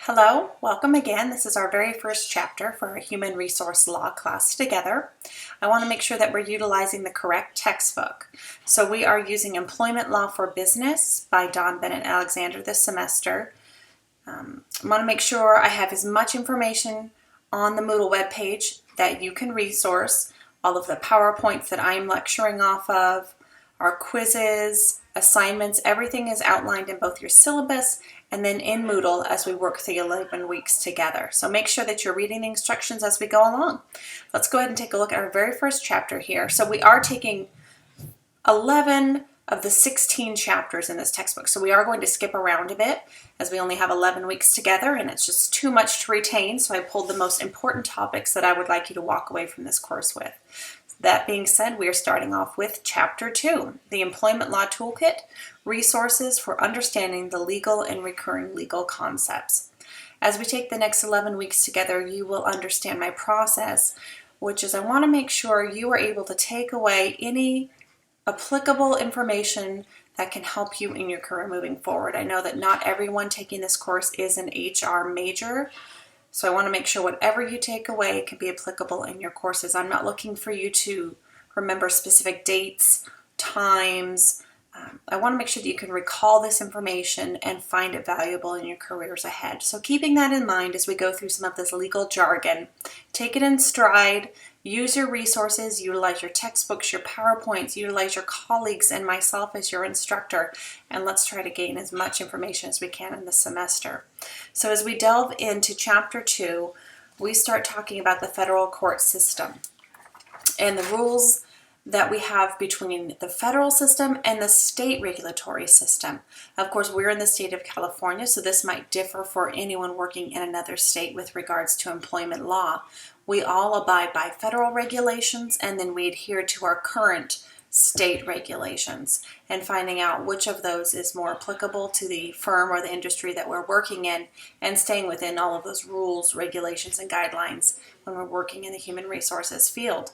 Hello, welcome again. This is our very first chapter for our Human Resource Law class together. I want to make sure that we're utilizing the correct textbook. So we are using Employment Law for Business by Don Bennett Alexander this semester. I want to make sure I have as much information on the Moodle webpage that you can resource, all of the PowerPoints that I'm lecturing off of, our quizzes, assignments, everything is outlined in both your syllabus and then in Moodle as we work the 11 weeks together. So make sure that you're reading the instructions as we go along. Let's go ahead and take a look at our very first chapter here. So we are taking 11 of the 16 chapters in this textbook. So we are going to skip around a bit as we only have 11 weeks together and it's just too much to retain. So I pulled the most important topics that I would like you to walk away from this course with. That being said, we are starting off with Chapter 2, the Employment Law Toolkit, Resources for Understanding the Legal and Recurring Legal Concepts. As we take the next 11 weeks together, you will understand my process, which is I want to make sure you are able to take away any applicable information that can help you in your career moving forward. I know that not everyone taking this course is an HR major, so I want to make sure whatever you take away can be applicable in your courses. I'm not looking for you to remember specific dates, times. I want to make sure that you can recall this information and find it valuable in your careers ahead. So keeping that in mind as we go through some of this legal jargon, take it in stride, use your resources, utilize your textbooks, your PowerPoints, utilize your colleagues and myself as your instructor, and let's try to gain as much information as we can in this semester. So as we delve into Chapter 2, we start talking about the federal court system and the rules that we have between the federal system and the state regulatory system. Of course, we're in the state of California, so this might differ for anyone working in another state with regards to employment law. We all abide by federal regulations and then we adhere to our current state regulations and finding out which of those is more applicable to the firm or the industry that we're working in and staying within all of those rules, regulations, and guidelines when we're working in the human resources field.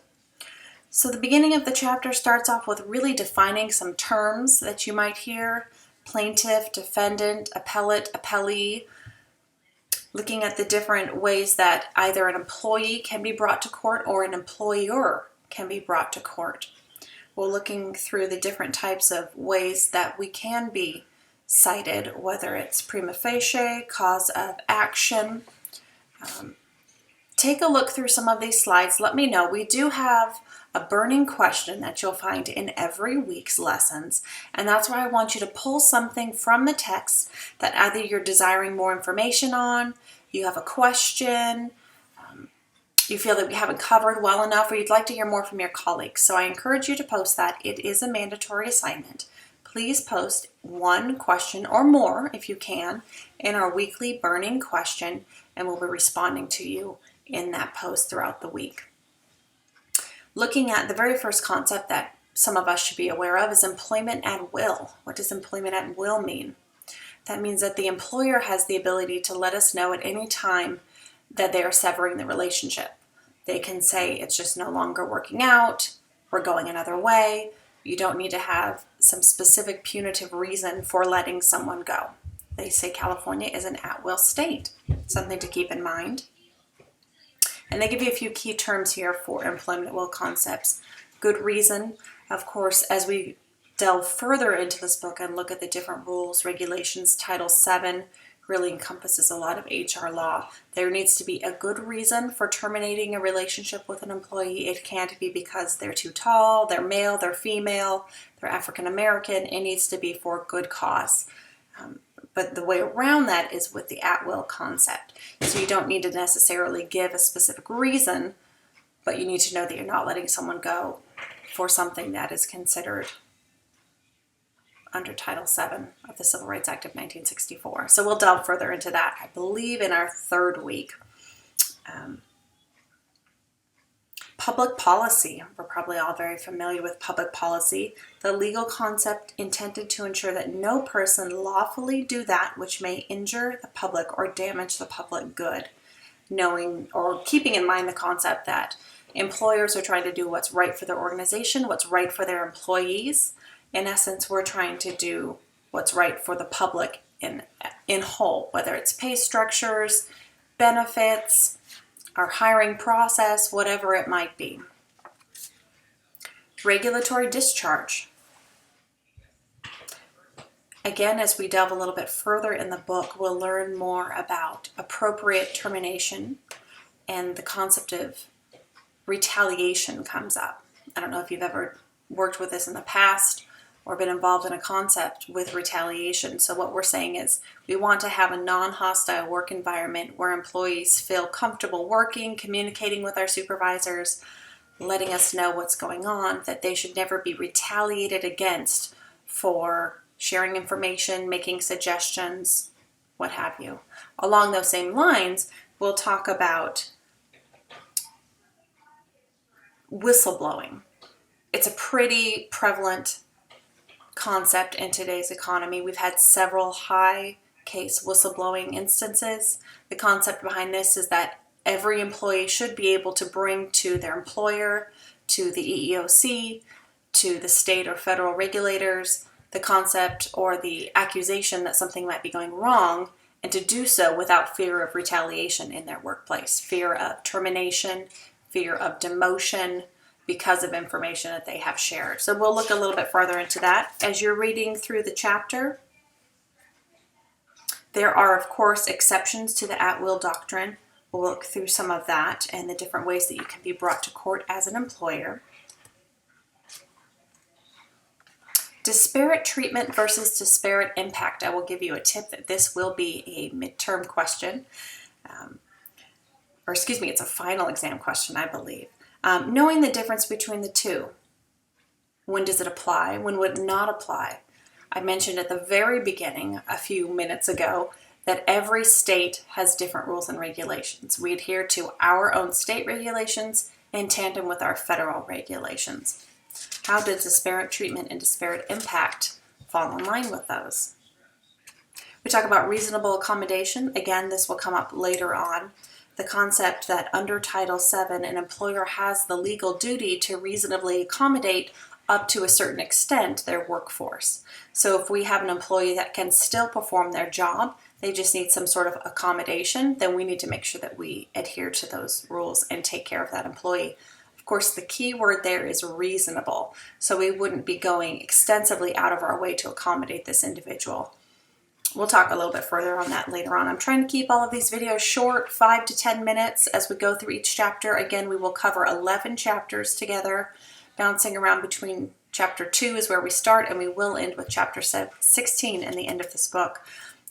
So the beginning of the chapter starts off with really defining some terms that you might hear: plaintiff, defendant, appellate, appellee, looking at the different ways that either an employee can be brought to court or an employer can be brought to court. We're looking through the different types of ways that we can be cited, whether it's prima facie, cause of action. Take a look through some of these slides. Let me know. We do have a burning question that you'll find in every week's lessons, and that's why I want you to pull something from the text that either you're desiring more information on, you have a question, you feel that we haven't covered well enough, or you'd like to hear more from your colleagues. So I encourage you to post that. It is a mandatory assignment. Please post one question or more, if you can, in our weekly burning question, and we'll be responding to you in that post throughout the week. Looking at the very first concept that some of us should be aware of is employment at will. What does employment at will mean? That means that the employer has the ability to let us know at any time that they are severing the relationship. They can say it's just no longer working out, we're going another way. You don't need to have some specific punitive reason for letting someone go. They say California is an at-will state, something to keep in mind. And they give you a few key terms here for employment at will concepts. Good reason, of course, as we delve further into this book and look at the different rules, regulations, Title VII really encompasses a lot of HR law. There needs to be a good reason for terminating a relationship with an employee. It can't be because they're too tall, they're male, they're female, they're African American. It needs to be for good cause. But the way around that is with the at-will concept. So you don't need to necessarily give a specific reason, but you need to know that you're not letting someone go for something that is considered under Title VII of the Civil Rights Act of 1964. So we'll delve further into that, I believe, in our third week. Public policy. We're probably all very familiar with public policy, the legal concept intended to ensure that no person lawfully do that which may injure the public or damage the public good. Knowing or keeping in mind the concept that employers are trying to do what's right for their organization, what's right for their employees. In essence, we're trying to do what's right for the public in whole, whether it's pay structures, benefits, our hiring process, whatever it might be. Regulatory discharge. Again, as we delve a little bit further in the book, we'll learn more about appropriate termination, and the concept of retaliation comes up. I don't know if you've ever worked with this in the past or been involved in a concept with retaliation. So what we're saying is we want to have a non-hostile work environment where employees feel comfortable working, communicating with our supervisors, letting us know what's going on, that they should never be retaliated against for sharing information, making suggestions, what have you. Along those same lines, we'll talk about whistleblowing. It's a pretty prevalent concept in today's economy. We've had several high case whistleblowing instances. The concept behind this is that every employee should be able to bring to their employer, to the EEOC, to the state or federal regulators, the concept or the accusation that something might be going wrong, and to do so without fear of retaliation in their workplace, fear of termination, fear of demotion because of information that they have shared. So we'll look a little bit further into that. As you're reading through the chapter, there are, of course, exceptions to the at-will doctrine. We'll look through some of that and the different ways that you can be brought to court as an employer. Disparate treatment versus disparate impact. I will give you a tip that this will be a midterm question. It's a final exam question, I believe. Knowing the difference between the two. When does it apply? When would it not apply? I mentioned at the very beginning, a few minutes ago, that every state has different rules and regulations. We adhere to our own state regulations in tandem with our federal regulations. How does disparate treatment and disparate impact fall in line with those? We talk about reasonable accommodation. Again, this will come up later on. The concept that under Title VII, an employer has the legal duty to reasonably accommodate up to a certain extent their workforce. So if we have an employee that can still perform their job, they just need some sort of accommodation, then we need to make sure that we adhere to those rules and take care of that employee. Of course, the key word there is reasonable. So we wouldn't be going extensively out of our way to accommodate this individual. We'll talk a little bit further on that later on. I'm trying to keep all of these videos short, 5 to 10 minutes as we go through each chapter. Again, we will cover 11 chapters together, bouncing around between chapter 2 is where we start, and we will end with chapter 16 in the end of this book.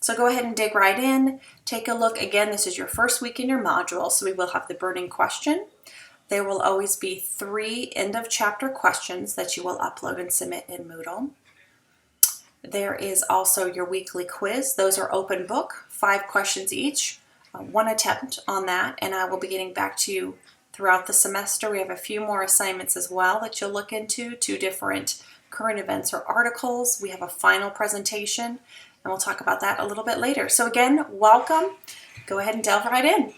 So go ahead and dig right in. Take a look. Again, this is your first week in your module, so we will have the burning question. There will always be 3 end of chapter questions that you will upload and submit in Moodle. There is also your weekly quiz. Those are open book, 5 questions each, 1 attempt on that, and I will be getting back to you throughout the semester. We have a few more assignments as well that you'll look into, 2 different current events or articles. We have a final presentation, and we'll talk about that a little bit later. So again, welcome. Go ahead and delve right in.